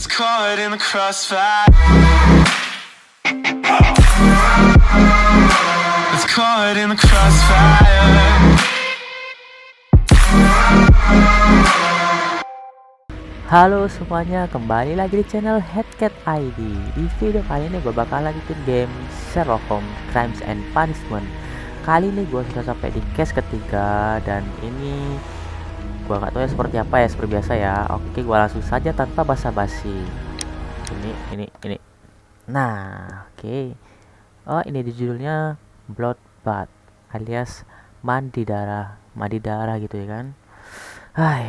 It's caught in the crossfire. It's caught in the crossfire. Halo semuanya, kembali lagi di channel HatCat ID. Di video kali ini gue bakalan bikin game Sherlock Holmes Crimes and Punishment. Kali ini gue sudah sampai di case ketiga, dan ini gue nggak tahu ya seperti apa ya, seperti biasa ya. Oke, gue langsung saja tanpa basa-basi. Ini. Nah, oke. Oh, ini di judulnya Blood Bath alias mandi darah gitu ya kan. Hai.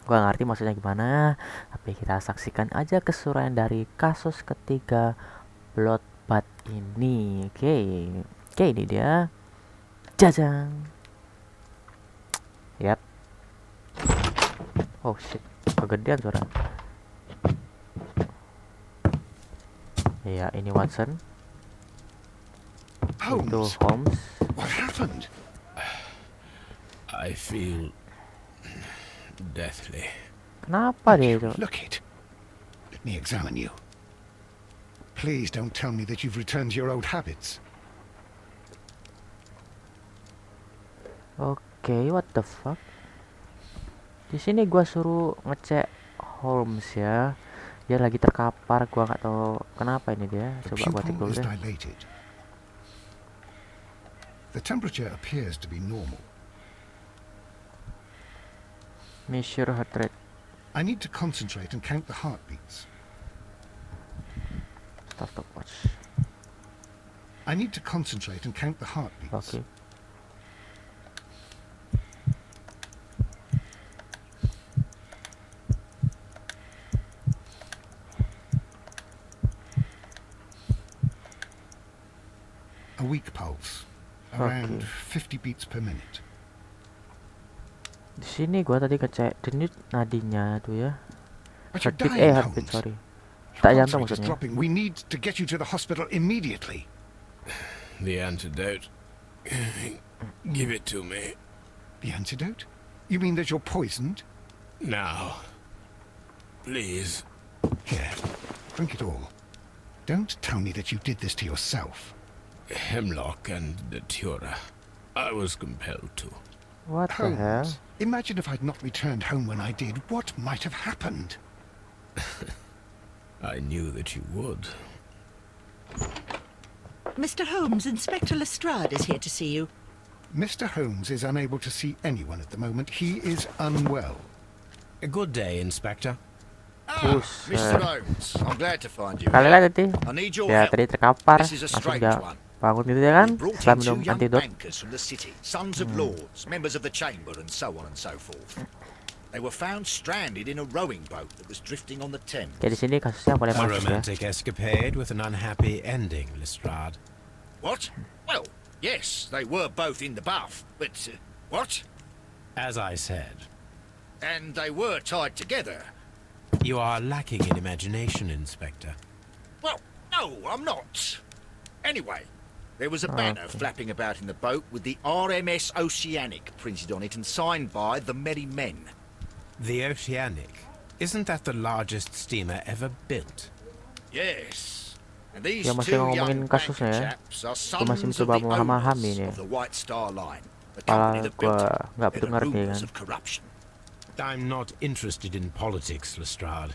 Gua ngerti maksudnya gimana, tapi kita saksikan aja keseruan dari kasus ketiga Bloodbath ini. Oke, ini dia. Jajang. Yap. Oh shit, kegedean suara. Ya, ini Watson. Itu Holmes. What happened? I feel deathly. Kenapa dia itu? Look it. Let me examine you. Please don't tell me that you've returned to your old habits. Oke, what the fuck? Di sini gua suruh ngecek Holmes ya. Dia lagi terkapar, gua nggak tahu kenapa ini dia. Coba gua cek dulu deh. The temperature appears to be normal. Measure heart rate. I need to concentrate and count the heartbeats. Stopwatch. I need to concentrate and count the heartbeats. Oke. A weak pulse, around 50 beats per minute. Di sini gua tadi ngecek denyut nadinya tuh ya. But you're Heartbeat, dying, heartbeat, Holmes. sorry. Your Tak pulse jantung rate is maksudnya. dropping. We need to get you to the hospital immediately. The antidote. Give it to me. The antidote? You mean that you're poisoned? Now. Please. Here, drink it all. Don't tell me that you did this to yourself. Hemlock and datura. I was compelled to. What the hell? Holmes, imagine if I'd not returned home when I did. What might have happened? I knew that you would. Mr. Holmes, Inspector Lestrade is here to see you. Mr. Holmes is unable to see anyone at the moment. He is unwell. A good day, Inspector. Mr. Holmes, I'm glad to find you. Kali lagi tadi. I need your Ya help. tadi terkapar, This is a langsung strange dia one. bangun gitu ya kan. We brought Setelah in minum two young antidot. bankers from the city, sons of lords, members of the chamber, and so on and so forth. They were found stranded in a rowing boat that was drifting on the Thames. Kayak di sini kasusnya boleh A masuk ya. romantic escapade with an unhappy ending, Lestrade. What? Well, yes, they were both in the bath, but what? As I said, And they were tied together. you are lacking in imagination, Inspector. Well, no, I'm not. Anyway, there was a banner flapping about in the boat with the RMS Oceanic printed on it and signed by the Merry Men. The Oceanic. Isn't that the largest steamer ever built? Yes. And these Dia masih two ngomongin young banker kasusnya ya. chaps are Dia masih sons of mencoba the memahami owners ini. of the White Star Line, the Kepala company that built gua it. nggak There betul are ngerti rumours kan. of corruption. I'm not interested in politics, Lestrade.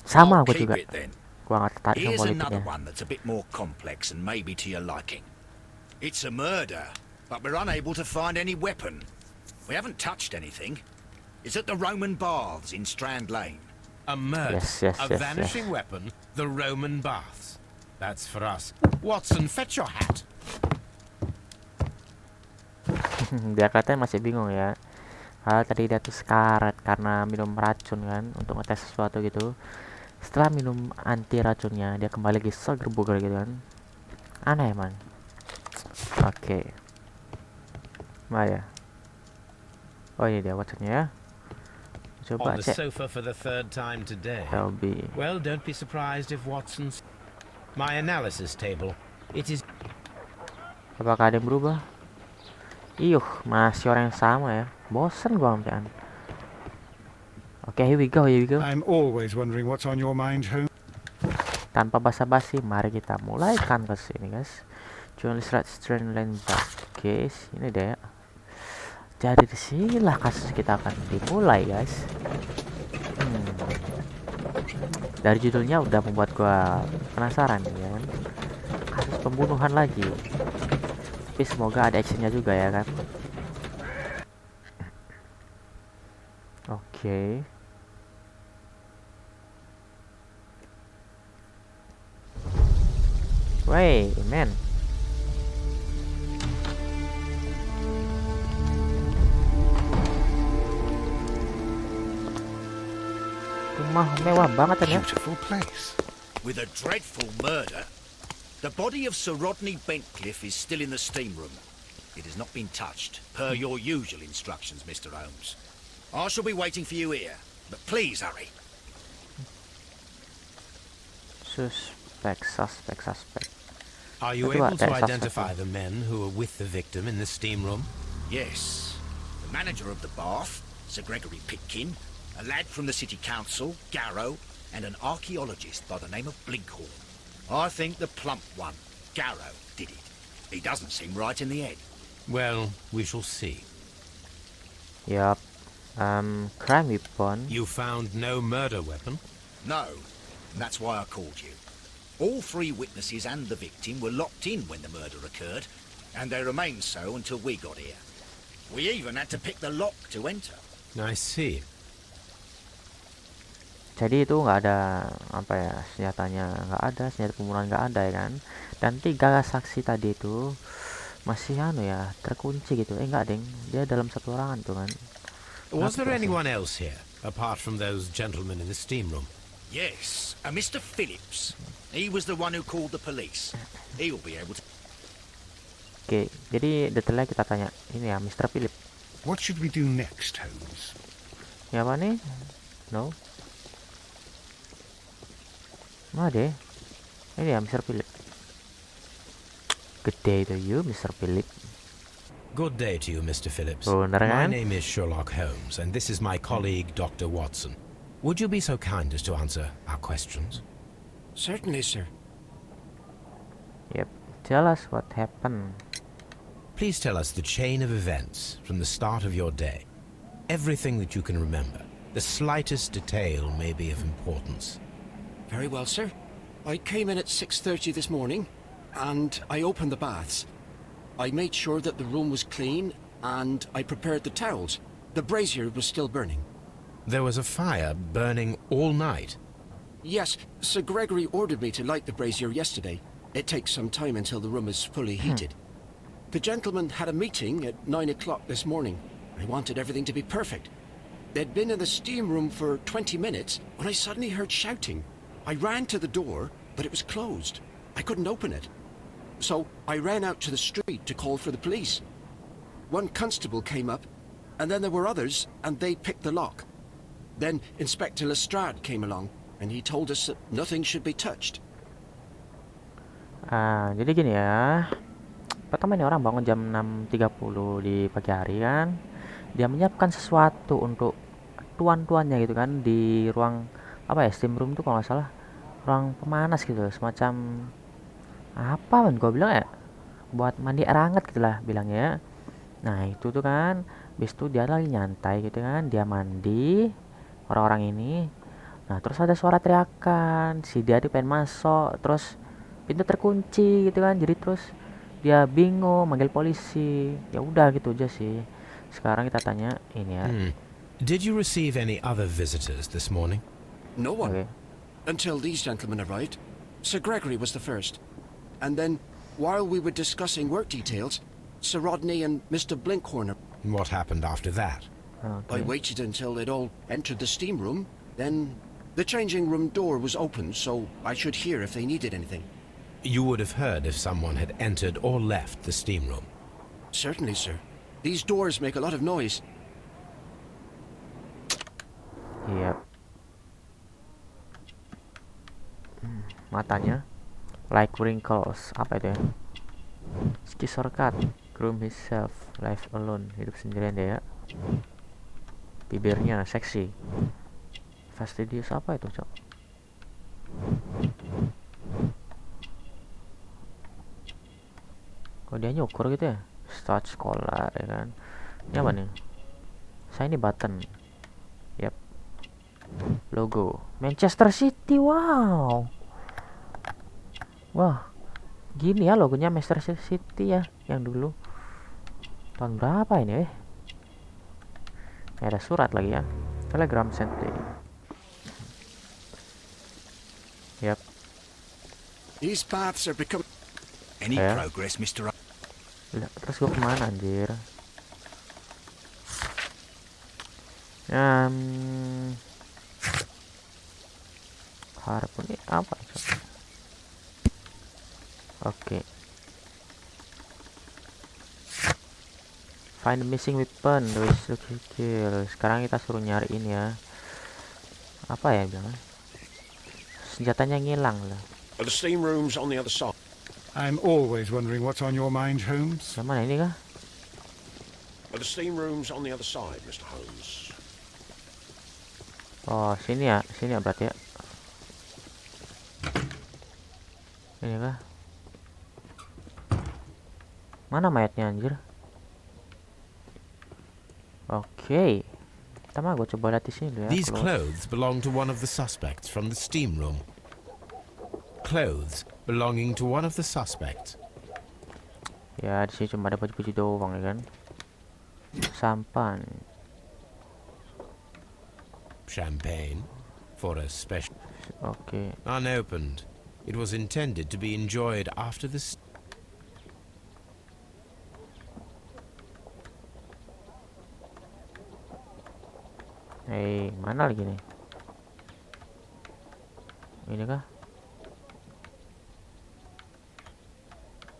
Sama I'll aku keep juga. it then. Gua nggak tertarik sama Here's another politiknya. one that's a bit more complex and maybe to your liking. It's a murder, but we're unable to find any weapon. We haven't touched anything. It's at the Roman Baths in Strand Lane. A murder, Yes, a yes, vanishing weapon, the Roman baths. That's for us. Watson, fetch your hat. Dia katanya masih bingung ya. Tadi dia tuh sekarat karena minum racun kan, untuk ngetes sesuatu gitu. Setelah minum anti racunnya, dia kembali lagi seger bugar gitu kan. Aneh emang. Oke. Nah ya. Oh ini dia Watsonnya ya. Coba On the cek. sofa for the third time today. Shelby. Well, don't be surprised if Watson's... My analysis table. It is... Apakah ada yang berubah? Masih orang yang sama ya. Bosen gua sampean. Oke, here we go, here we go. I'm always wondering what's on your mind, Holmes. Tanpa basa-basi, mari kita mulai kanvas ini, guys. Journalist Red Strand Land. Oke, sini deh. Jadi disinilah kasus kita akan dimulai, guys. Dari judulnya udah membuat gua penasaran ya kan. Kasus pembunuhan lagi. Tapi semoga ada actionnya juga ya kan. Oke. Wait, man. Rumah mewah banget kan ya. Beautiful place. With a dreadful murder, the body of Sir Rodney Bentcliffe is still in the steam room. It has not been touched, per your usual instructions, Mr. Holmes. I shall be waiting for you here, but please hurry. Suspect. Are you Kedua, able to suspect. identify the men who were with the victim in the steam room? Yes, the manager of the bath, Sir Gregory Pitkin, a lad from the city council, Garrow, and an archaeologist by the name of Blinkhorn. I think the plump one, Garrow, did it. He doesn't seem right in the head. Well, we shall see. Yup. Crime weapon. You found no murder weapon? No, and that's why I called you. All three witnesses and the victim were locked in when the murder occurred, and they remained so until we got here. We even had to pick the lock to enter. I see. Jadi itu nggak ada apa ya, senjatanya nggak ada, senjata pembunuhan nggak ada ya kan. Dan 3 saksi tadi itu masih terkunci gitu. Enggak deng, dia dalam satu ruangan tuh kan. Was there anyone else here, apart from those gentlemen in the steam room? Yes, a Mr. Phillips. He was the one who called the police. He'll be able to... Oke, jadi detailnya kita tanya ini ya, Mr. Philip. What should we do next, Holmes? Ya apa nih? No. Mana deh? Ini ya, Mr. Philip. Good day to you, Mr. Philip. Good day to you, Mr. Phillips. Bener My kan? name is Sherlock Holmes, and this is my colleague, Dr. Watson. Would you be so kind as to answer our questions? Certainly, sir. Yep. Tell us what happened. Please tell us the chain of events from the start of your day. Everything that you can remember. The slightest detail may be of importance. Very well, sir. I came in at 6:30 this morning, and I opened the baths. I made sure that the room was clean, and I prepared the towels. The brazier was still burning. There was a fire burning all night. Yes, Sir Gregory ordered me to light the brazier yesterday. It takes some time until the room is fully heated. The gentlemen had a meeting at 9 o'clock this morning. I wanted everything to be perfect. They'd been in the steam room for 20 minutes when I suddenly heard shouting. I ran to the door, but it was closed. I couldn't open it. So I ran out to the street to call for the police. One constable came up, and then there were others, and they picked the lock. Then Inspector Lestrade came along, and he told us that nothing should be touched. Jadi gini ya. Pertama ini orang bangun jam 6.30 di pagi hari kan. Dia menyiapkan sesuatu untuk tuan-tuannya gitu kan di ruang apa ya, steam room tuh kalau nggak salah ruang pemanas gitu, semacam apa kan gue bilang ya, buat mandi air hangat gitulah bilangnya. Nah itu tuh kan, bis itu dia lagi nyantai gitu kan, dia mandi orang-orang ini. Nah terus ada suara teriakan, si dia pengen masuk, terus pintu terkunci gitu kan, jadi terus dia bingung manggil polisi. Ya udah gitu aja sih. Sekarang kita tanya ini ya. Did you receive any other visitors this morning? No one. Oke. Until these gentlemen arrived. Sir Gregory was the first. And then, while we were discussing work details, Sir Rodney and Mr. Blinkhorn. What happened after that? I waited until they'd all entered the steam room. Then the changing room door was open, so I should hear if they needed anything. You would have heard if someone had entered or left the steam room. Certainly, sir. These doors make a lot of noise. Yep. Matanya like wrinkles, apa itu ya? Schizoid, groom himself, life alone, hidup sendirian dia ya. Bibirnya seksi. Fastidious apa itu, Cok? Kok dia nyukur gitu ya? Start sekolah ya kan. Ini apa nih? Saya ini button. Yap. Logo Manchester City. Wow. Wah. Gini ya logonya Manchester City ya, yang dulu. Tahun berapa ini, ada surat lagi ya. Telegram sent. Yap. These paths are becoming... Any Yeah. progress, Mr. Lah, terus gua kemana anjir? Harpun ini apa? Oke. Find the missing weapon. Kill. Sekarang kita suruh nyariin ya. Apa ya bilangnya? Senjatanya ngilang lah. The steam room's on the other side. I'm always wondering what's on your mind, Holmes. Yang mana ini kah? The steam room's on the other side, Mr. Holmes. Oh, sini ya berarti ya. Ini kah? Mana mayatnya anjir? Oke. Pertama gue coba lihat di sini dulu ya. These Close. clothes belong to one of the suspects from the steam room. Clothes belonging to one of the suspects. Ya, di sini cuma ada baju-baju doang ya kan. Sampan. Champagne for a special. Oke. Unopened. It was intended to be enjoyed after the Mana lagi nih? Ini kah?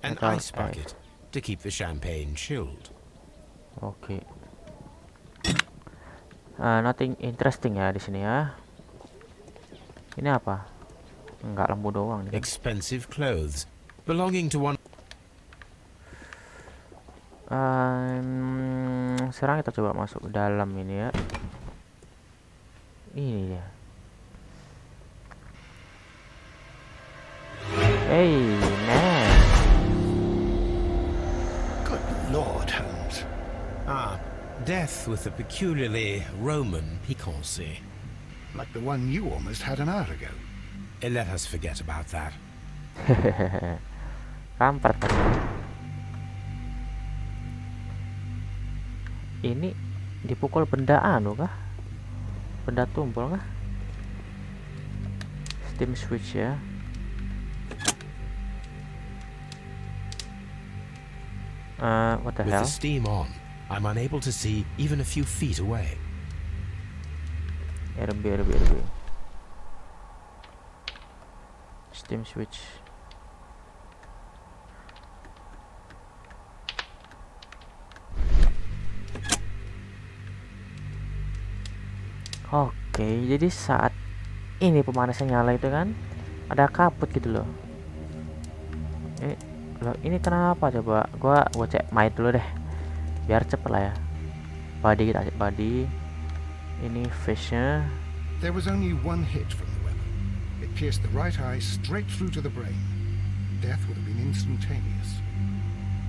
an Metal ice bucket to keep the champagne chilled. Oke. Nothing interesting ya di sini ya. Ini apa? Enggak, lampu doang nih. Expensive clothes belonging to one. Sekarang kita coba masuk ke dalam ini ya. Ini dia. Hey, man. Good Lord, Holmes. Ah, death with a peculiarly Roman piquancy. Like the one you almost had an hour ago. Let us forget about that. Kampret tadi. Ini dipukul benda anu kah? Benda tumpul kah? Steam switch ya. What the With hell? the steam on, I'm unable to see even a few feet away. RB. Steam switch. Oke, jadi saat ini pemanasan nyala itu kan ada kaput gitu loh. Loh, ini kenapa coba? Gua cek mic dulu deh. Biar cepet lah ya. Body kita cek body. Ini face-nya. There was only one hit from the weapon. It pierced the right eye straight through to the brain. Death would have been instantaneous.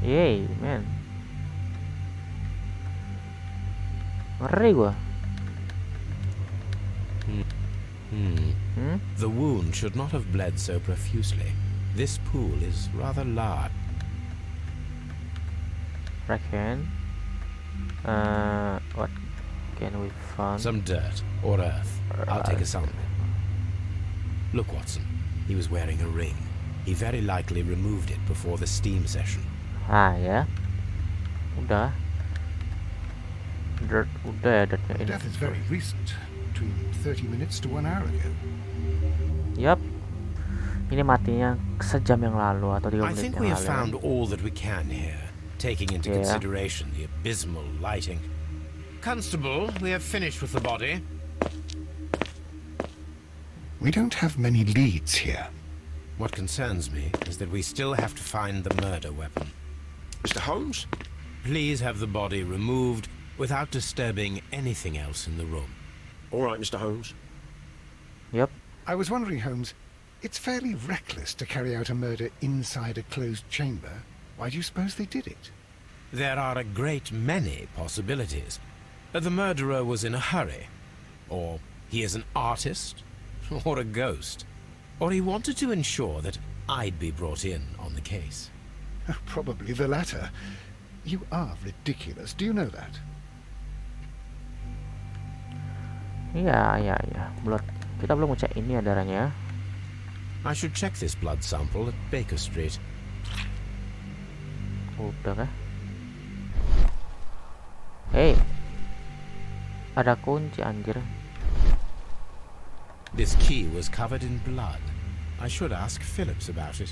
Yey, man. Ngeri gua. The wound should not have bled so profusely. This pool is rather large. Reckon. What can we find? Some dirt or earth. I'll take a sample. Look, Watson. He was wearing a ring. He very likely removed it before the steam session. Ya. Udah. Dirt, udah ya dirtnya ini. Death is very recent. Between 30 minutes to 1 hour ago. Yup. Ini matinya sejam yang lalu atau 3 I menit think yang we have lalu. found all that we can here, taking into Yeah. consideration the abysmal lighting. Constable, we have finished with the body. We don't have many leads here. What concerns me is that we still have to find the murder weapon. Mr. Holmes? Please have the body removed without disturbing anything else in the room. All right, Mr. Holmes. Yup. I was wondering, Holmes, it's fairly reckless to carry out a murder inside a closed chamber. Why do you suppose they did it? There are a great many possibilities. The murderer was in a hurry, or he is an artist, or a ghost, or he wanted to ensure that I'd be brought in on the case. Probably the latter. You are ridiculous. Do you know that? Iya. Blood. Kita belum ngecek ini ya darahnya. I should check this blood sample at Baker Street. Udah kah? Hey. Ada kunci anjir. This key was covered in blood. I should ask Phillips about it.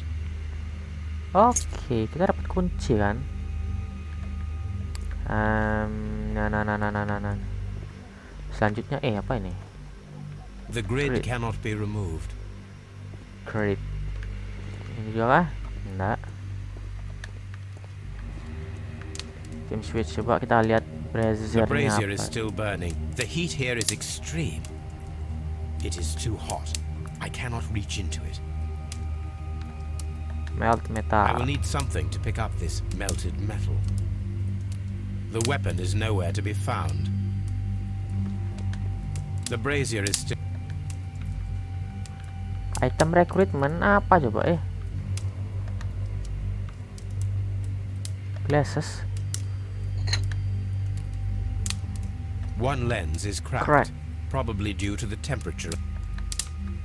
Oke, kita dapat kunci kan? Nah. Selanjutnya apa ini? The grid Grid. cannot be removed. Grid. Ini juga kah? Enggak. Game switch, coba kita lihat The brazernya brazier is apa. still burning. The heat here is extreme. It is too hot. I cannot reach into it. Melt I metal. will need something to pick up this melted metal. The weapon is nowhere to be found. The brazier is still... Item recruitment apa coba Glasses. One lens is cracked, Cracked. probably due to the temperature.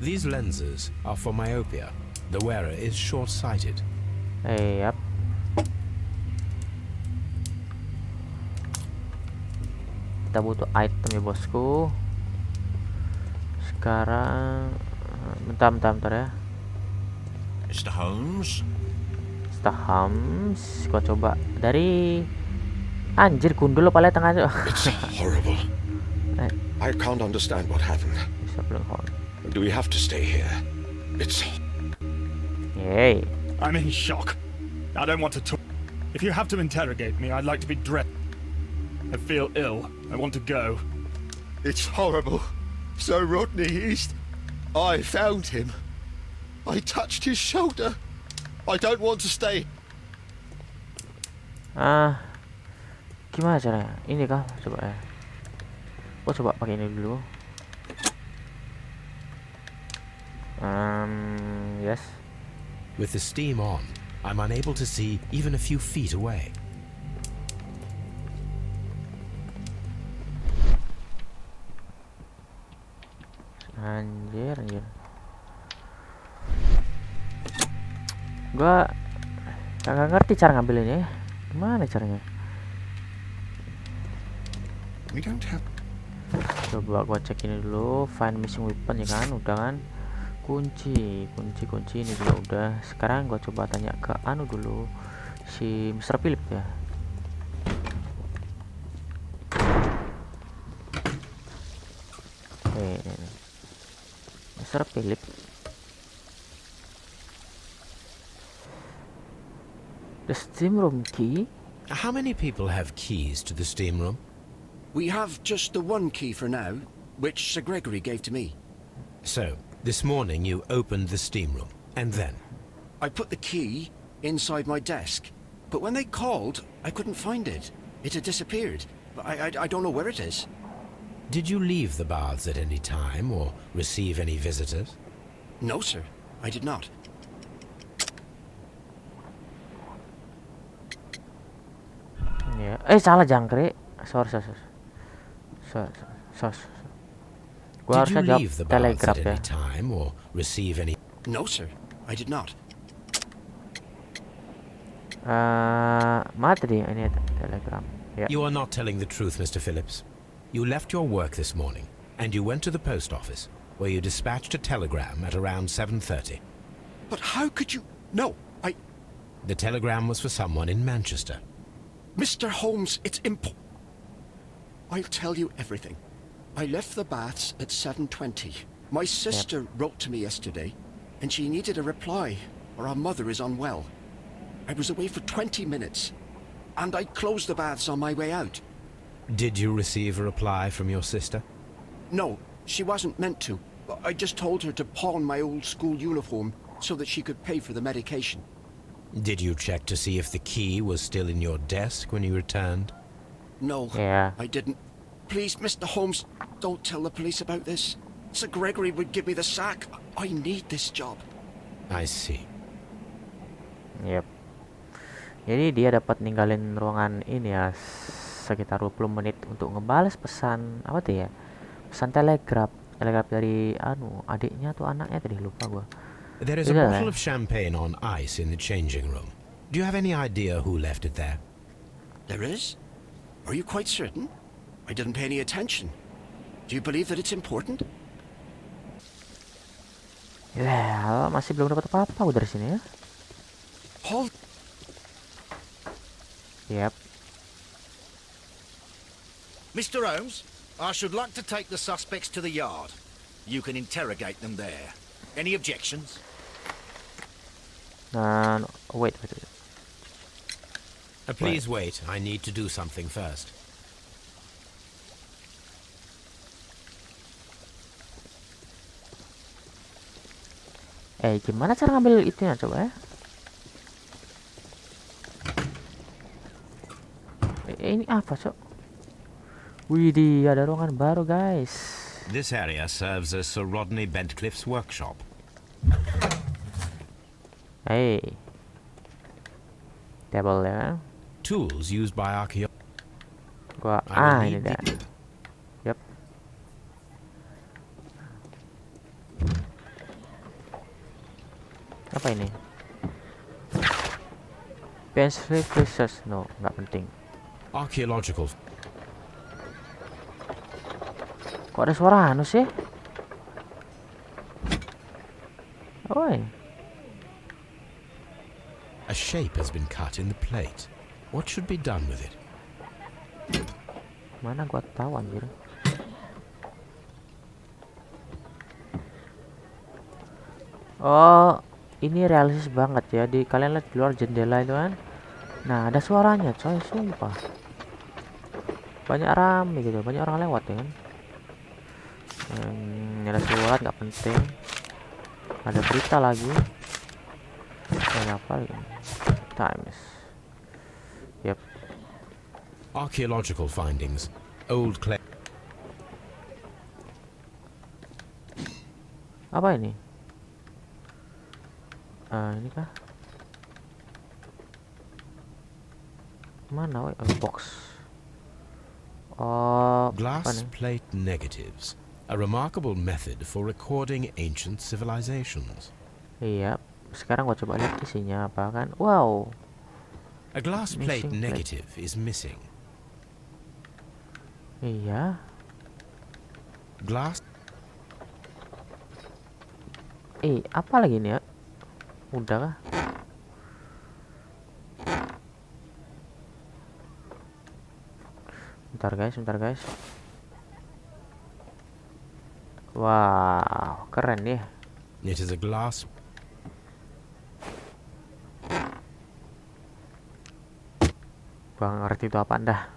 These lenses are for myopia. The wearer is short-sighted. Yap. Kita butuh item ya bosku. Sekarang bentar ya. Mr. Holmes? Mr. Holmes, gua coba dari anjir gundul pala tengah. It's horrible. Eh. I can't understand what happened. Bisa belum hold. Do we have to stay here? It's... Yay. I'm in shock. I don't want to talk. If you have to interrogate me, I'd like to be dressed. I feel ill. I want to go. It's horrible. So Rodney, I found him. I touched his shoulder. I don't want to stay. Gimana caranya? Ini kah? Coba ya. Gua coba pakai ini dulu. Yes. With the steam on, I'm unable to see even a few feet away. Anjir. Gua kagak ngerti cara ngambilinnya ya. Gimana caranya? We don't have... Coba gua cek ini dulu. Find missing weapon ya kan? Udah kan? Kunci ini juga udah. Sekarang gua coba tanya ke anu dulu, si Mr. Philip ya. Mr. Philip. The steam room key. How many people have keys to the steam room? We have just the one key for now, which Sir Gregory gave to me. So, this morning you opened the steam room, and then? I put the key inside my desk, but when they called, I couldn't find it. It had disappeared. I don't know where it is. Did you leave the baths at any time, or receive any visitors? No, sir, I did not. Ya, salah jangkrik. Sorry. Gua Did you harusnya jawab leave the baths telegraph at ya. any time, or receive any... No, sir, I did not. Mati deh ini telegram. Ya. You are not telling the truth, Mr. Phillips. You left your work this morning, and you went to the post office, where you dispatched a telegram at around 7:30. But how could you... No, The telegram was for someone in Manchester. Mr. Holmes, it's I'll tell you everything. I left the baths at 7:20. My sister wrote to me yesterday, and she needed a reply, or our mother is unwell. I was away for 20 minutes, and I closed the baths on my way out. Did you receive a reply from your sister? No, she wasn't meant to. I just told her to pawn my old school uniform so that she could pay for the medication. Did you check to see if the key was still in your desk when you returned? No, Yeah. I didn't. Please, Mr. Holmes, don't tell the police about this. Sir Gregory would give me the sack. I need this job. I see. Yep. Jadi dia dapat ninggalin ruangan ini ya sekitar 20 menit untuk ngebales pesan apa tuh ya? Pesan telegraf dari adiknya atau anaknya tadi, lupa gua. There is a Yeah. bottle of champagne on ice in the changing room. Do you have any idea who left it there? There is? Are you quite certain? I didn't pay any attention. Do you believe that it's important? Ya, masih belum dapat apa-apa udah dari sini ya. Hold. Yep. Mr. Holmes, I should like to take the suspects to the yard. You can interrogate them there. Any objections? Nah, wait. Please wait. I need to do something first. Gimana cara ngambil itunya coba ya? Ini apa, Cok? Widih, ada ruangan baru, guys. This area serves as Sir Rodney Bentcliffe's workshop. Table ya. Tools used by archaeologists. Ini dia. Yep. Apa ini? Pencil research, no, nggak penting. Archaeological. Kok ada suara sih? Oi. A shape has been cut in the plate. What should be done with it? Mana gua tahu anjir. Oh, ini realistis banget ya. Kalian lihat di luar jendela itu kan. Nah, ada suaranya, coy, sumpah. Banyak rame gitu, banyak orang lewat ya kan. Ada surat nggak penting. Ada berita lagi. Apa lagi? Times. Yep. Archaeological findings. Old clay. Apa ini? Ini kah? Mana? Box. Oh, Glass plate negatives. A remarkable method for recording ancient civilizations. Iya. Sekarang gua coba lihat isinya apa kan. Wow. A glass plate Missing plate. negative is missing. Iya. Glass. Apa lagi nih ya? Udah kah? Bentar guys. Wow, keren ya. It is a glass. Bang ngerti itu apa dah.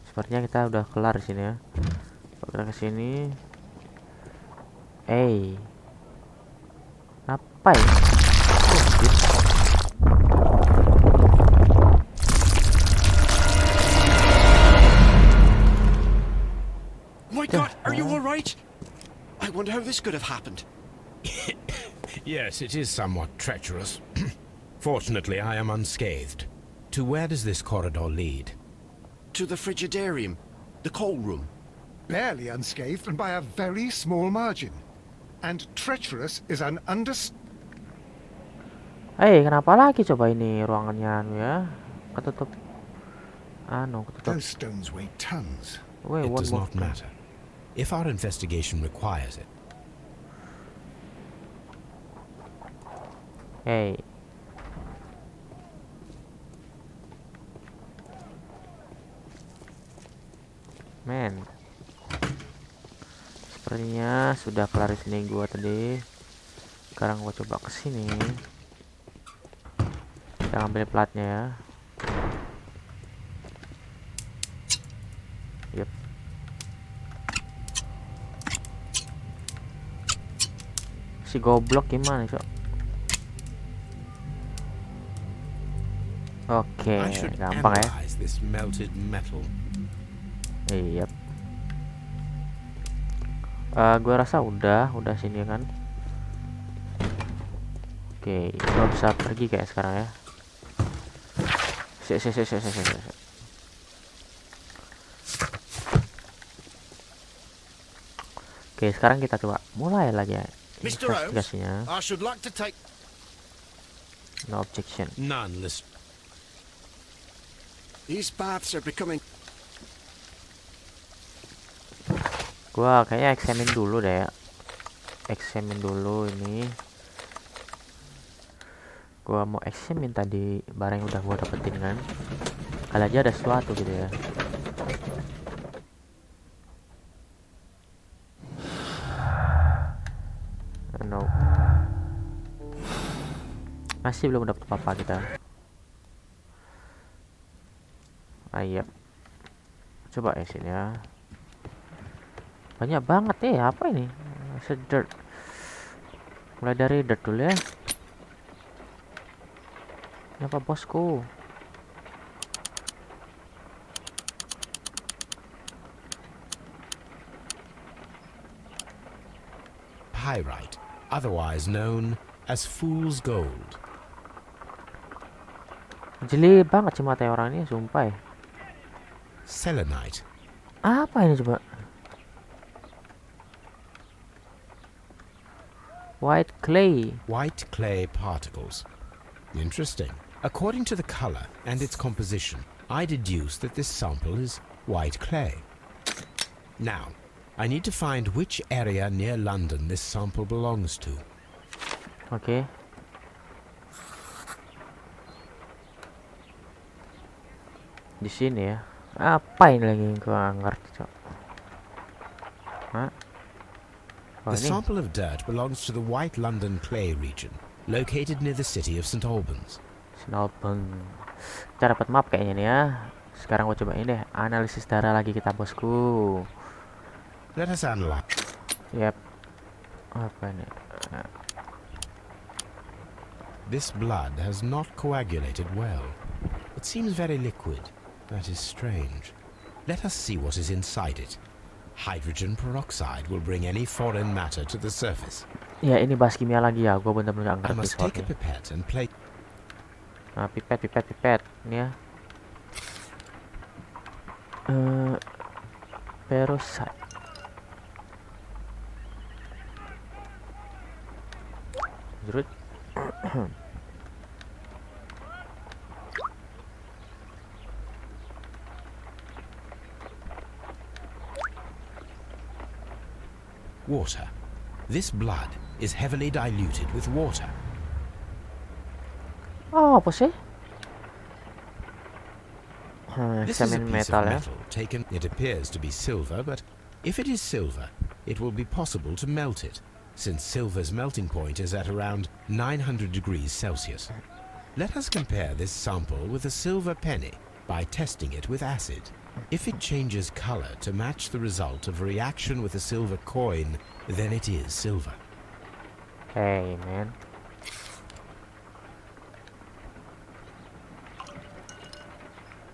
Sepertinya kita udah kelar di sini ya. Kita ke sini. Apa ya? My God, are you all right? I wonder how this could have happened. Yes, it is somewhat treacherous. Fortunately, I am unscathed. To where does this corridor lead? To the frigidarium, the coal room. Barely unscathed and by a very small margin. And treacherous is an Kenapa lagi coba ini ruangannya ya? Ketutup. Ketutup. Those stones weigh tons. Wait, It one does more not matter. If our investigation requires it. Man. Sepertinya sudah kelar di sini gua tadi. Sekarang gua coba ke sini. Kita ambil platnya ya. Yep. Si goblok gimana, Cok? Oke, I should gampang ya. analyze this melted metal. Iya. Gue rasa udah sini kan. Oke, gue bisa pergi kayak sekarang ya. Sik. Oke, sekarang kita coba mulai lagi ya Mr. Holmes, investigasinya. I should like to take... No objection. None, list. These baths are becoming... Gua kayaknya eksamin dulu deh ya. Eksamin dulu ini. Gua mau eksamin tadi barang yang udah gua dapetin kan. Kali aja ada sesuatu gitu ya. No. Masih belum dapet apa-apa kita. Iya. Coba ya sini ya. Banyak banget ya, apa ini? Dirt. Mulai dari dirt dulu ya. Ini apa bosku? Pyrite, otherwise known as fool's gold. Jeli banget sih mata orang ini, sumpah ya. Selenite, Apa ini coba? White clay. white clay particles. Interesting. According to the color and its composition, I deduce that this sample is white clay. Now, I need to find which area near London this sample belongs to. Oke. Di sini ya. Apa ini lagi yang gua ngerti, Cok? Hah? Oh, The ini. sample of dirt belongs to the White London clay region, located near the city of St. Albans. Snowbang. Kita dapat map kayaknya nih ya. Sekarang gua coba ini deh, analisis darah lagi kita, bosku. Let us analyze. Yap. Apa ini? This blood has not coagulated well. It seems very liquid. That is strange. Let us see what is inside it. Hydrogen peroxide will bring any foreign matter to the surface. Ya, ini bahas kimia lagi ya. Gua bener-bener I nggak ngerti must take a soalnya. pipette and place. Nah, pipet. Ini ya. Peroxide. Jerut. Water. This blood is heavily diluted with water. Oh, apa sih? This is a Eksamin piece metal of ya. metal taken. It appears to be silver, but if it is silver, it will be possible to melt it, since silver's melting point is at around 900 degrees Celsius. Let us compare this sample with a silver penny by testing it with acid. If it changes color to match the result of a reaction with a silver coin, then it is silver. Hey, man.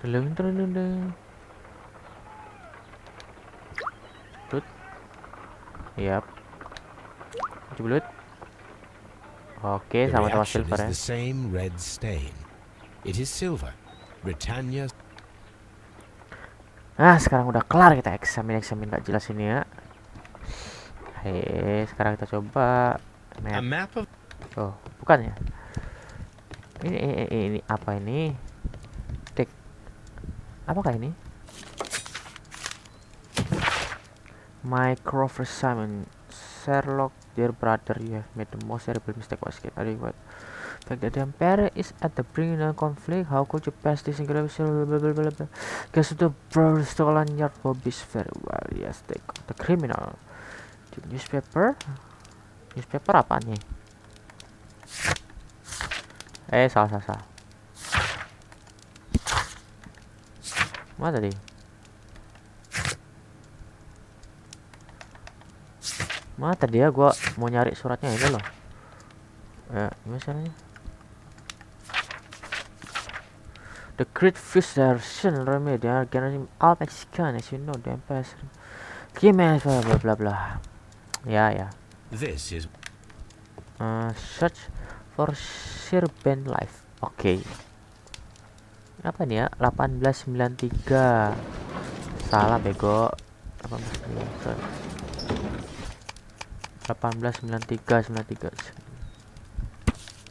Dun. Tut. Yap. Jeblut. Oke, The sama-sama reaction silver is ya. the same red stain. It is silver. Britannia. Nah, sekarang udah kelar kita eksamin gak jelas ini ya. Hei, sekarang kita coba A map of Oh, bukan ya. Ini apa ini? Dek. Apakah ini? Microverse Simon Sherlock, dear brother, you have made the most terrible mistake was get what fact that the Empire is at the brink of conflict. How could you pass this incredible guess the brother stolen your hobbies very well. Yes, they got the criminal. The newspaper apa nih? Salah. Mana tadi? Mana tadi ya gua mau nyari suratnya ini loh. Ya, gimana caranya? The Great Physician Remedy Organizing All Mexican, as you know, the Empress. Gimana bla bla bla. Ya. This is Search for Serpent Life. Oke. Apa nih ya? 1893. Salah bego. 1893.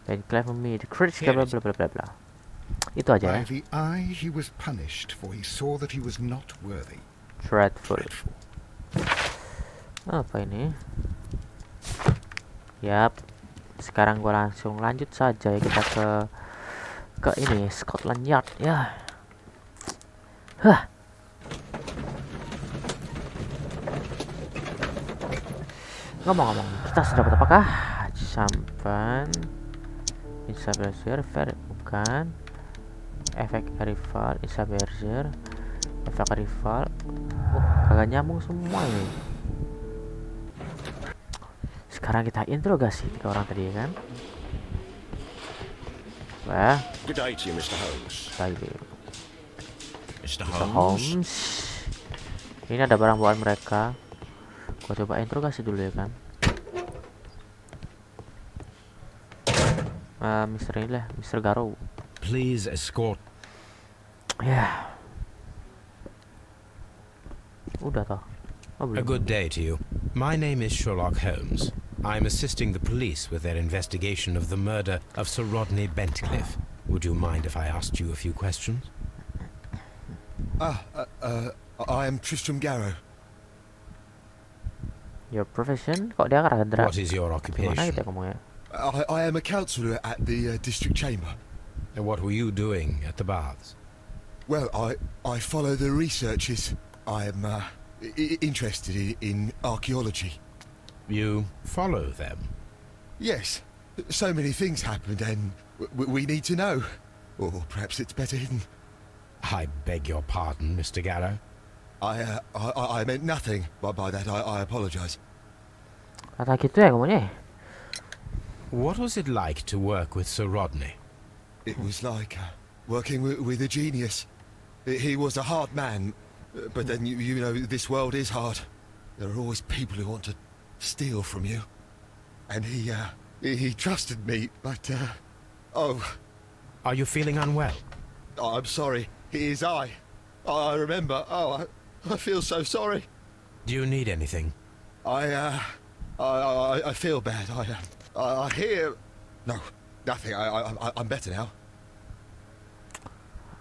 Then clever me the critics bla bla bla bla bla. Itu aja ya. By the eye he was punished, for he saw that he was not worthy. Dreadful. Apa ini? Yap. Sekarang gua langsung lanjut saja ya, kita ke ini Scotland Yard ya. Ngomong-ngomong, kita sudah dapat apakah? Sampan Isaberger, bukan. Efek rival, Isaberger, efek rival. Kagak nyambung semua ini. Sekarang kita interogasi ke orang tadi kan. Wah. Good day to you, Mr. Holmes. Baik. Mr. Holmes. Ini ada barang bawaan mereka. Gua coba interogasi dulu ya kan. Mr. ini lah, Mr. Garrow. Please escort. Ya. Udah toh. A good day to you. My name is Sherlock Holmes. I'm assisting the police with their investigation of the murder of Sir Rodney Bentcliffe. Would you mind if I asked you a few questions? I am Tristram Garrow. Your profession? Kok dia kadang-kadang. What is your Gimana occupation? kita ngomongnya? I am a councillor at the district chamber. And what were you doing at the baths? Well, I follow the researches. I am interested in archaeology. You follow them? Yes, so many things happened and we need to know. Or perhaps it's better hidden. I beg your pardon, Mr. Garrow. I meant nothing by that. I apologise. Kata gitu ya ngomongnya. What was it like to work with Sir Rodney? It was like working with a genius. He was a hard man, but then you know this world is hard. There are always people who want to steal from you, and he trusted me. But Are you feeling unwell? I'm sorry. It is I remember. I feel so sorry. Do you need anything? I feel bad. I hear. No, nothing. I'm better now.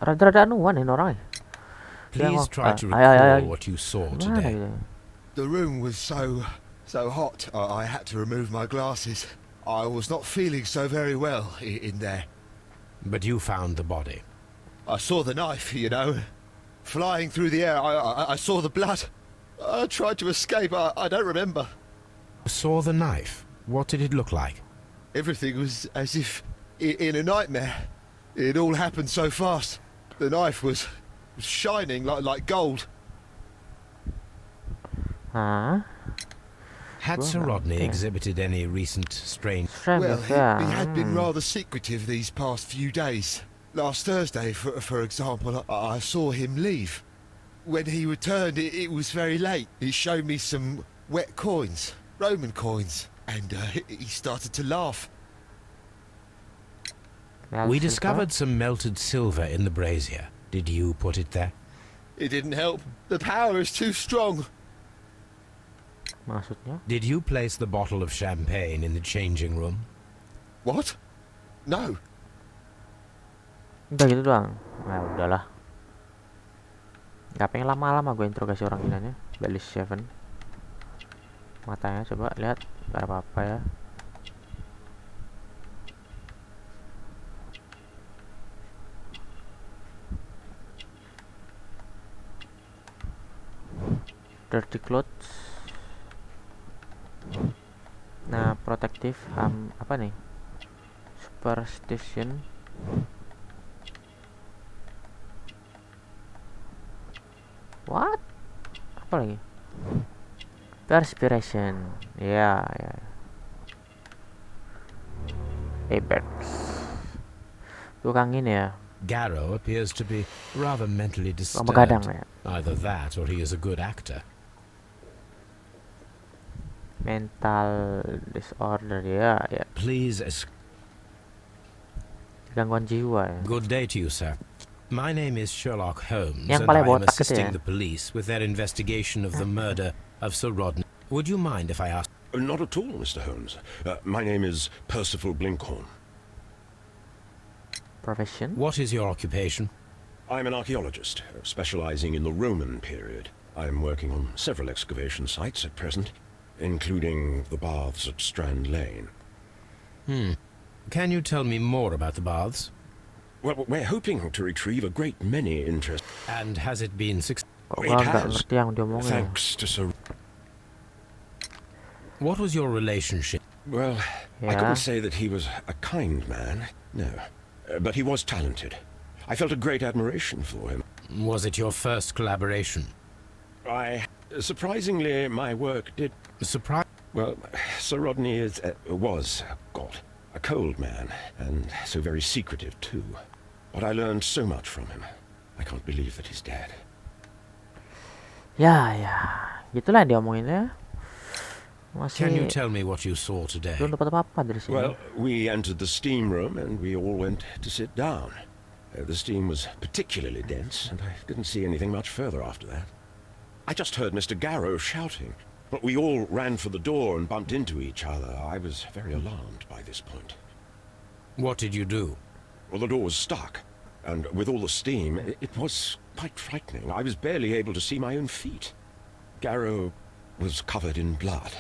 Rada-rada anuan ini orang. Please try to recall what you saw today. The room was so hot. I had to remove my glasses. I was not feeling so very well in there. But you found the body. I saw the knife, you know, flying through the air. I saw the blood. I tried to escape. I don't remember. Saw the knife? What did it look like? Everything was as if in a nightmare. It all happened so fast. The knife was shining like gold. Huh? Had Sir Rodney exhibited any recent strange... Well, he had been rather secretive these past few days. Last Thursday, for example, I saw him leave. When he returned, it was very late. He showed me some wet coins, Roman coins, and he started to laugh. We discovered some melted silver in the brazier. Did you put it there? It didn't help. The power is too strong. Maksudnya? Did you place the bottle of champagne in the changing room? What? No. Udah gitu doang. Nah udahlah. Gak pengen lama-lama gue interogasi orang ini. Belly 7. Matanya coba lihat. Gak ada apa-apa ya. Dirty clothes. Nah, protective apa nih? Superstition. What? Apa lagi? Perspiration. Ya, ya. Apex. Tukang ini ya. Garrow appears to be rather mentally Tukang begadang disturbed. ya. Either that or he is a good actor. Mental disorder ya, ya. Please, Gangguan jiwa ya. good day to you, sir. My name is Sherlock Holmes, Yang and paling I am botak itu assisting ya. the police with their investigation of the murder of Sir Rodney. Would you mind if I asked? Not at all, Mr. Holmes. My name is Percival Blinkhorn. Profession. What is your occupation? I'm an archaeologist, specializing in the Roman period. I'm working on several excavation sites at present, including the baths at Strand Lane. Can you tell me more about the baths? Well, we're hoping to retrieve a great many interesting... And has it been successful? Kok It gua nggak has. ngerti yang diomongin ya. Thanks to Sir... What was your relationship? Well, I Yeah. couldn't say that he was a kind man, no. But he was talented. I felt a great admiration for him. Was it your first collaboration? Surprisingly, my work did... Surprise? Well, Sir Rodney was, God, a cold man, and so very secretive too. But I learned so much from him. I can't believe that he's dead. Ya, ya. Gitulah yang diomongin ya. Can you Masih tell me what you saw today? belum dapat apa-apa dari sini. Well, we entered the steam room and we all went to sit down. The steam was particularly dense, and I didn't see anything much further after that. I just heard Mr. Garrow shouting, but we all ran for the door and bumped into each other. I was very alarmed by this point. What did you do? Well, the door was stuck, and with all the steam, it was quite frightening. I was barely able to see my own feet. Garrow was covered in blood.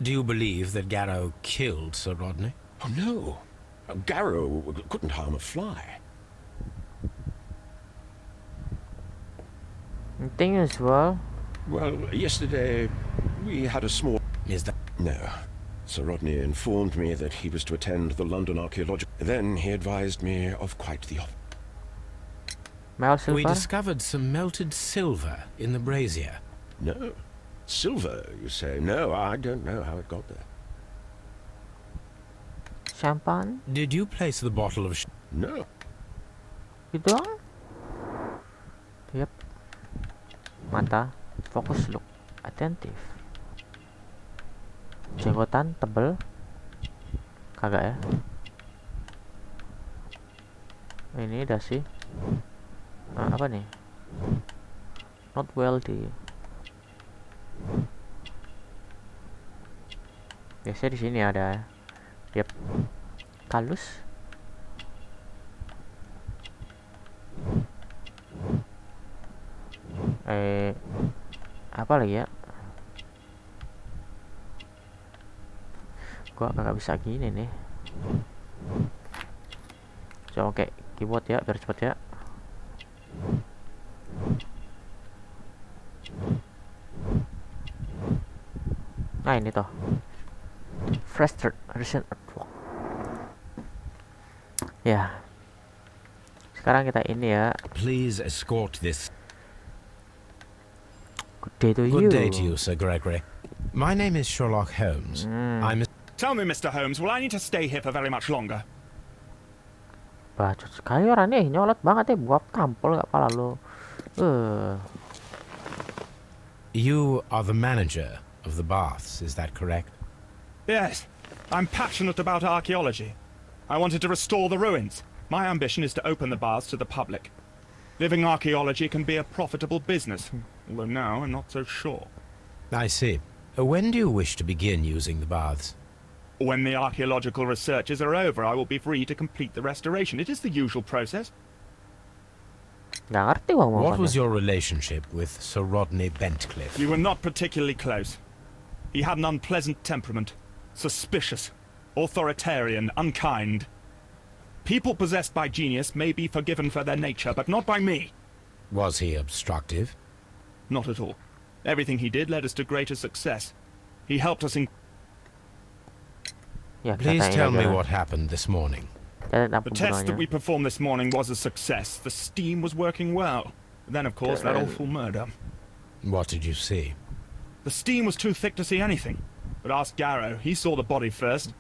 Do you believe that Garrow killed Sir Rodney? Oh, no. Garrow couldn't harm a fly. Thing is, well, Well, yesterday we had a small... Is that... No. Sir Rodney informed me that he was to attend the London Archaeological... Then he advised me of quite the opposite. Mel We Silver. discovered some melted silver in the brazier. No. Silver, you say? No, I don't know how it got there. Champagne. Did you place the bottle of... No. Gitu doang. Yep. Mata. Fokus look. Attentif. Jenggotan tebel. Kagak ya. Ini dasi. Apa nih? Not wealthy. Biasanya di sini ada. Yep. Kalus. Apa lagi ya? Gua nggak bisa gini nih. Coba kayak keyboard ya, biar cepet ya. Nah ini toh. Fresh recent artwork. Ya. Sekarang kita ini ya. Please escort this. Good day to you. Good day to you, Sir Gregory. My name is Sherlock Holmes. I'm... Tell me, Mr. Holmes, will I need to stay here for very much longer? Bacot sekali orang nih, nyolot banget ya, buat tampol gak pala lo. You are the manager of the baths, is that correct? Yes. I'm passionate about archaeology. I wanted to restore the ruins. My ambition is to open the baths to the public. Living archaeology can be a profitable business, although now I'm not so sure. I see. When do you wish to begin using the baths? When the archaeological researches are over, I will be free to complete the restoration. It is the usual process. Gak ngerti gua What was ngomongnya. your relationship with Sir Rodney Bentcliffe? We were not particularly close. He had an unpleasant temperament, suspicious, authoritarian, unkind. People possessed by genius may be forgiven for their nature, but not by me. Was he obstructive? Not at all. Everything he did led us to greater success. He helped us in... Ya, Please kita tell me aja. what happened this morning. Kita The test that pembunuhnya. we performed this morning was a success. The steam was working well. Then, of course, that Keren. awful murder. What did you see? The steam was too thick to see anything. But ask Garrow, he saw the body first.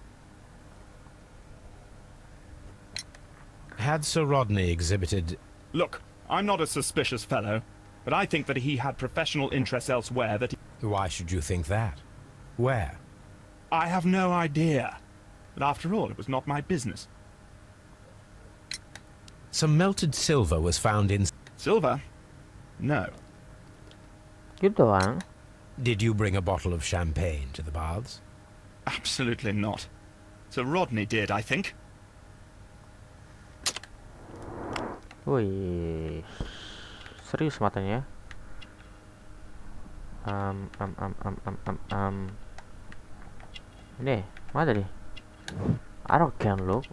Had Sir Rodney exhibited... Look, I'm not a suspicious fellow, but I think that he had professional interests elsewhere that he... Why should you think that? Where? I have no idea. But after all, it was not my business. Some melted silver was found in... Silver? No. Gitu doang. Did you bring a bottle of champagne to the baths? Absolutely not. Sir Rodney did, I think. Wih, serius matanya. Ini mana tadi? Arrogant look,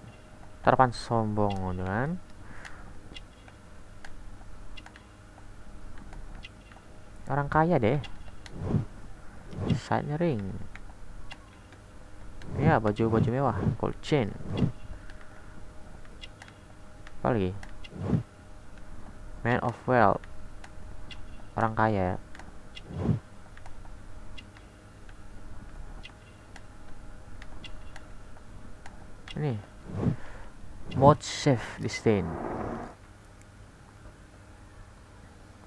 terapan sombong kan? Orang kaya deh. Side ring. Ya, baju mewah, gold chain. Apa lagi? Man of wealth. Orang kaya. Ini mod save disdain.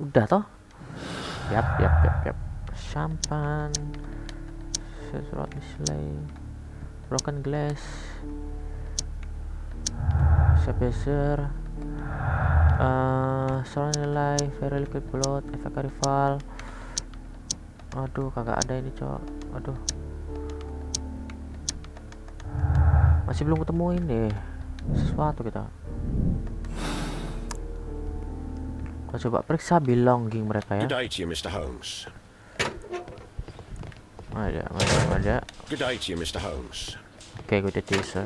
Udah toh? Yap. Champagne, sesuatu display, broken glass, Sabezer, surrounding life, very liquid blood, efek rival. Aduh, kagak ada ini cok. Aduh, masih belum ketemu ini sesuatu kita. Kita coba periksa belonging mereka ya. Good day to you, Mr. Holmes. Ada. Good day to you, Mr. Holmes. Oke, good day to you, sir.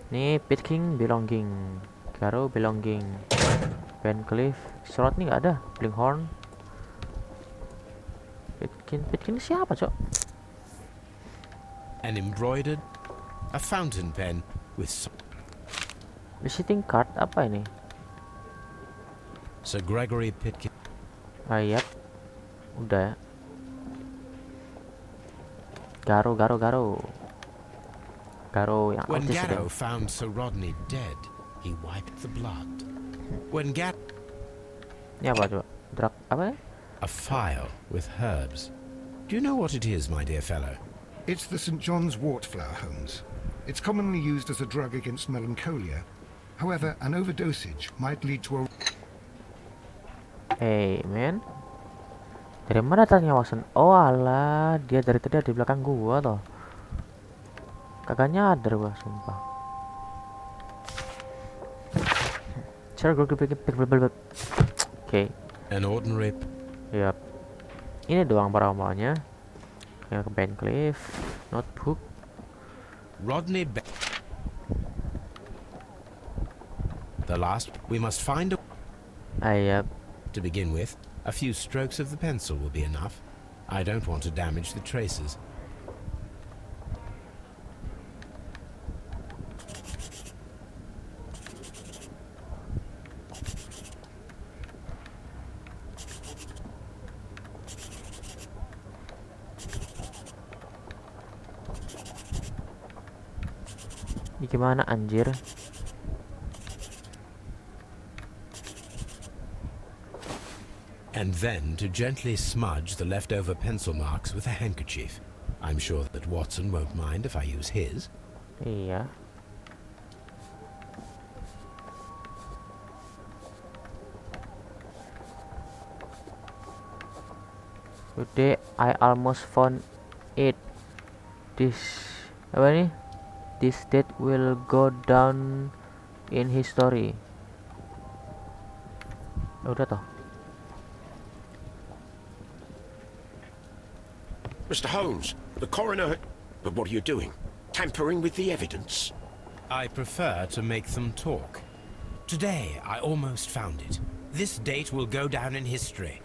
Nih, Pit King belonging, Garrow belonging, Van Cleef, Slot nih nggak ada, Blinkhorn. Pit King siapa cok? An embroidered, a fountain pen with Visiting card apa ini? Sir Gregory Pitkin. Yap. Udah ya. Garrow yang When autis Garrow deh. found Sir Rodney dead, he wiped the blood. When Ini apa coba? Drug apa ya? a phial with herbs. Do you know what it is, my dear fellow? It's the St. John's wort flower, Holmes. It's commonly used as a drug against melancholia. However, an overdosage might lead to a... Hey man, dari mana tanya Watson? Oh alah, dia dari tadi ada di belakang gua toh. Kagak nyadar gua, sumpah. Oke. An ordinary... Yap. Ini doang paramalnya. Yang ke Van Cleef, notebook. Rodney The last, we must find a... Yap. To begin with, a few strokes of the pencil will be enough. I don't want to damage the traces. Ini gimana anjir? And then to gently smudge the leftover pencil marks with a handkerchief. I'm sure that Watson won't mind if I use his. Iya. Today I almost found it. This apa nih? This date will go down in history. Udah toh. Mr. Holmes, the coroner... But what are you doing? Tampering with the evidence? I prefer to make them talk. Today, I almost found it. This date will go down in history.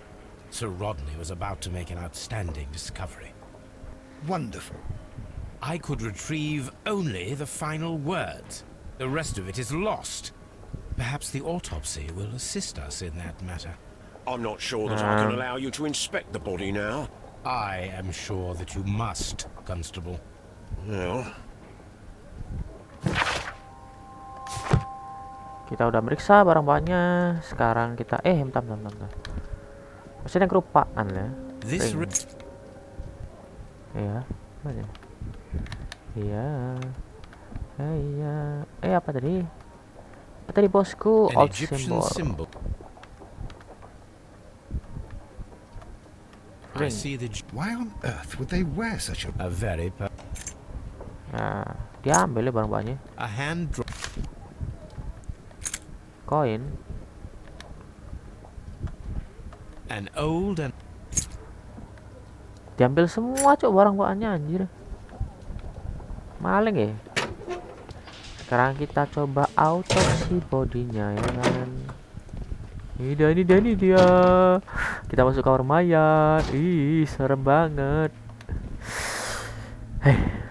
Sir Rodney was about to make an outstanding discovery. Wonderful. I could retrieve only the final words. The rest of it is lost. Perhaps the autopsy will assist us in that matter. I'm not sure that I can allow you to inspect the body now. I am sure that you must, Constable. Well, Kita udah meriksa barang-barangnya. Sekarang kita bentar. Masih ada yang kelupaan ya. This Iya, mana? Iya. Iya. Apa tadi? Apa tadi bosku? an Old Egyptian symbol. symbol. I see the Why on earth would they wear such a very Nah, dia ambil ya barang-barangnya. a hand draw. Koin. An old and Diambil semua cok barang-barangnya anjir. Maling ya. Sekarang kita coba autopsi bodinya ya kan. Ini dia. Kita masuk kamar mayat. Ih, serem banget.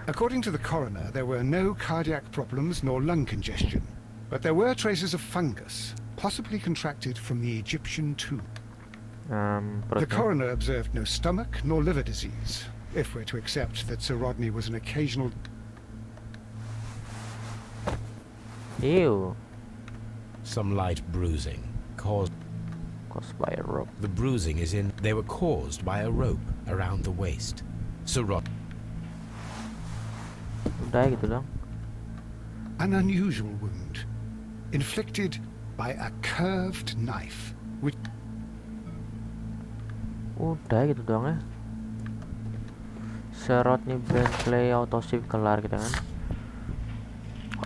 According to the coroner, there were no cardiac problems nor lung congestion, but there were traces of fungus, possibly contracted from the Egyptian tomb. The coroner observed no stomach nor liver disease, if we're to accept that Sir Rodney was an occasional... Ew. Some light bruising caused By a rope. The bruising is in. They were caused by a rope around the waist. Sir Rod. Udah gitu dong. An unusual wound, inflicted by a curved knife, which... Udah gitu dong ya. Serot nih Bentley autopsy kelar kita kan.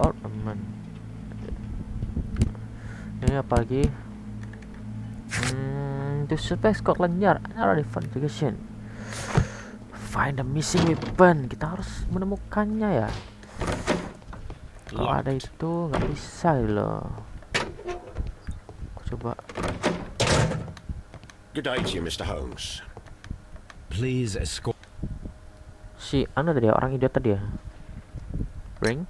Oh teman. Ini apa lagi? To suspect Scotland Yard another investigation. Find the missing weapon. Kita harus menemukannya ya. Kalau ada itu nggak bisa loh. Coba. good day to you, Mr. Holmes. Please escort. Si anu tadi ya, orang idiot tadi ya. Ring?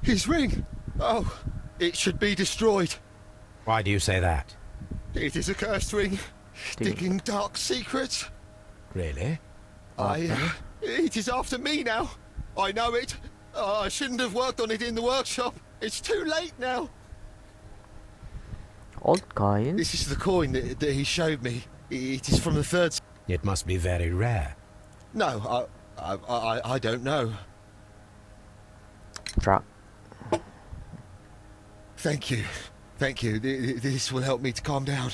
His ring! Oh, it should be destroyed. Why do you say that? It is a cursed ring, digging dark secrets. Really? It is after me now. I know it. I shouldn't have worked on it in the workshop. It's too late now. Old coin? This is the coin that he showed me. It is from the third... It must be very rare. No, I don't know. Truck. Thank you. Thank you. This will help me to calm down.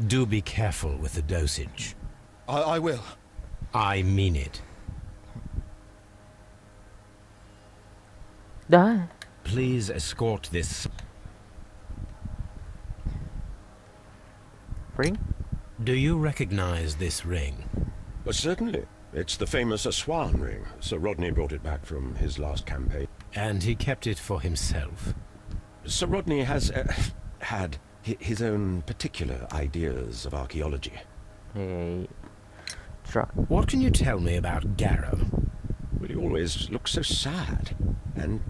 Do be careful with the dosage. I will. I mean it. Dah. Please escort this. Ring? Do you recognize this ring? Certainly. It's the famous Swan ring. Sir Rodney brought it back from his last campaign. And he kept it for himself. Sir Rodney has had his own particular ideas of archaeology. Hey. Truck. What can you tell me about Garrow? Well, he always looks so sad. And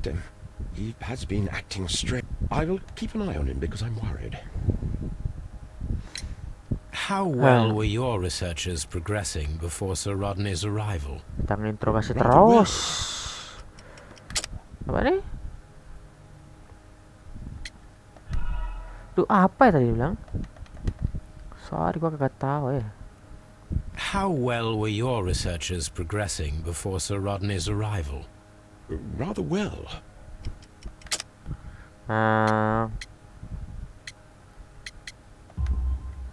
he has been acting strange. I will keep an eye on him because I'm worried. How well were your researchers progressing before Sir Rodney's arrival? Kita interogasi terus. Apa nih? Duh, apa ya tadi bilang? Sorry, gua kagak tahu ya. How well were your researchers progressing before Sir Rodney's arrival? Rather well.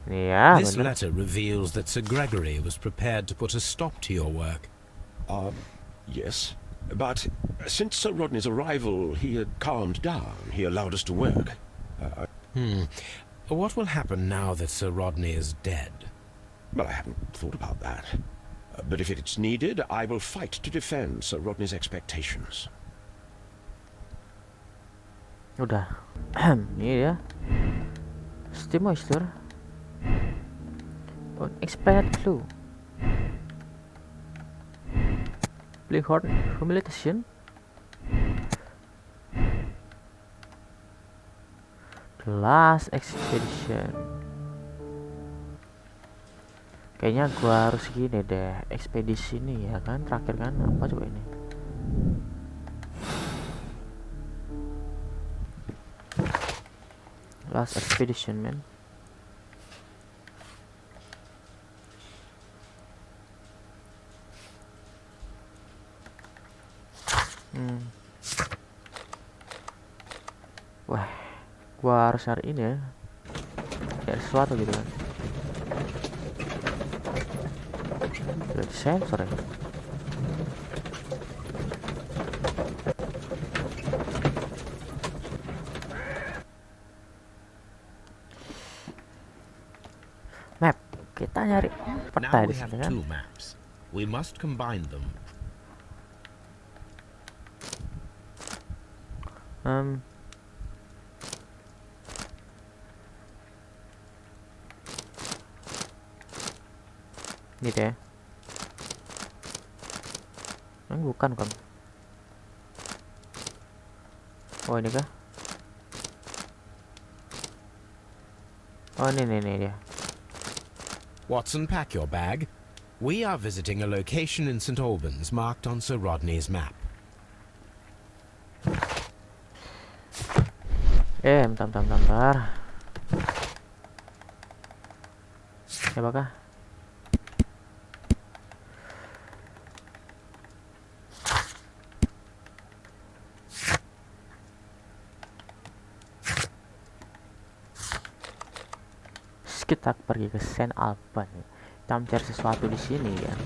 Yeah, this letter reveals that Sir Gregory was prepared to put a stop to your work. Yes. But since Sir Rodney's arrival, he had calmed down. He allowed us to work. What will happen now that Sir Rodney is dead? Well, I haven't thought about that. But if it's needed, I will fight to defend Sir Rodney's expectations. Udah. Ini dia. Steam moisture. Unexplained clue. Bleakhorn humiliation. The last expedition. Kayaknya gua harus gini deh, ekspedisi nih ya kan, terakhir kan apa coba ini. Last expedition man. Wah, gua harus cari ini ya, kayak sesuatu gitu kan. Lihat sensor ya. Map, kita nyari peta Now di we have sini kan. 2 maps. We must combine them. Ini deh. Bukan kan? Oh ini kah? Oh ini dia. Watson, pack your bag. We are visiting a location in St. Albans marked on Sir Rodney's map. Bentar. Siapakah? Kita pergi ke St. Albans. Kita mencari sesuatu di sini kan.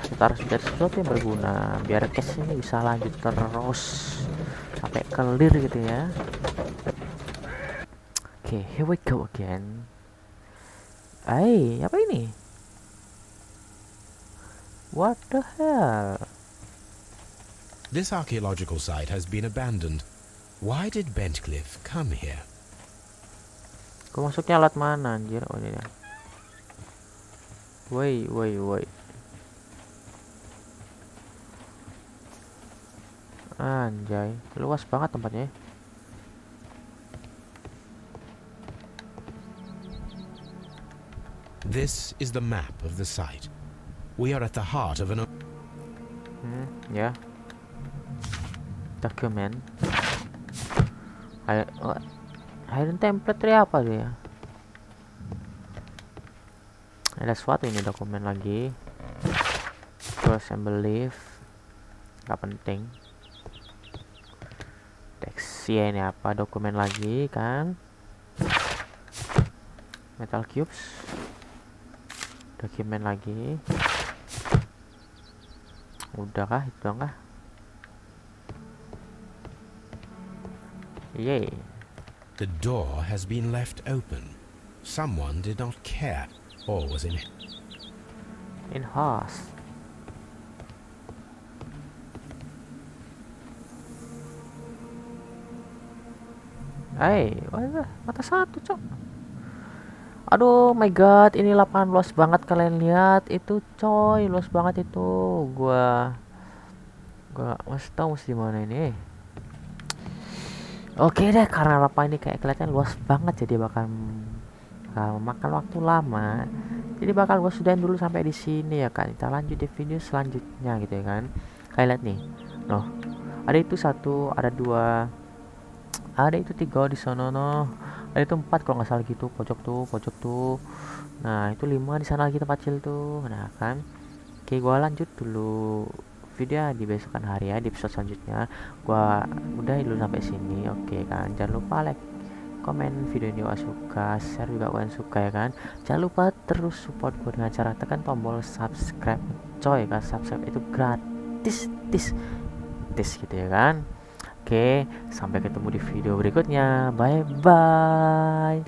Kita harus mencari sesuatu yang berguna biar case ini bisa lanjut terus sampai clear gitu ya. Oke, here we go again. Apa ini? What the hell? This archaeological site has been abandoned. Why did Bentcliffe come here? Gua masuknya alat mana anjir? Oh ini dia. Woi. Anjay, luas banget tempatnya. This is the map of the site. We are at the heart of an Ya. Dokumen. Hidden template apa dia? Ada sesuatu ini, dokumen lagi. Trust and belief. Gak penting. Teks ya, ini apa? Dokumen lagi kan? Metal cubes. Dokumen lagi. Udah kah? Itu dong kah? Yay. The door has been left open. Someone did not care or was in it. In house. Mata satu, cok. Aduh, my god, ini lapangan luas banget, kalian lihat itu, coy, luas banget itu. Gua masih tahu mesti mana ini. Oke deh, karena lapangan ini kayak kelihatan luas banget, jadi bakal memakan waktu lama. Jadi bakal gue sudahin dulu sampai di sini ya kan. Kita lanjut di video selanjutnya gitu ya kan. Kalian lihat nih, noh, ada itu 1, ada 2, ada itu 3 di sana, noh, ada itu 4 kalau nggak salah gitu, pojok tuh. Nah itu 5 di sana lagi tempat kecil tuh. Nah kan, oke, gue lanjut dulu video di besokan hari ya, di episode selanjutnya. Gua udah dulu sampai sini. Oke kan, jangan lupa like, komen video ini kalau suka, share juga kalau suka ya kan. Jangan lupa terus support gue dengan cara tekan tombol subscribe, coy kan. Subscribe itu gratis gitu ya kan. Oke, sampai ketemu di video berikutnya. Bye bye.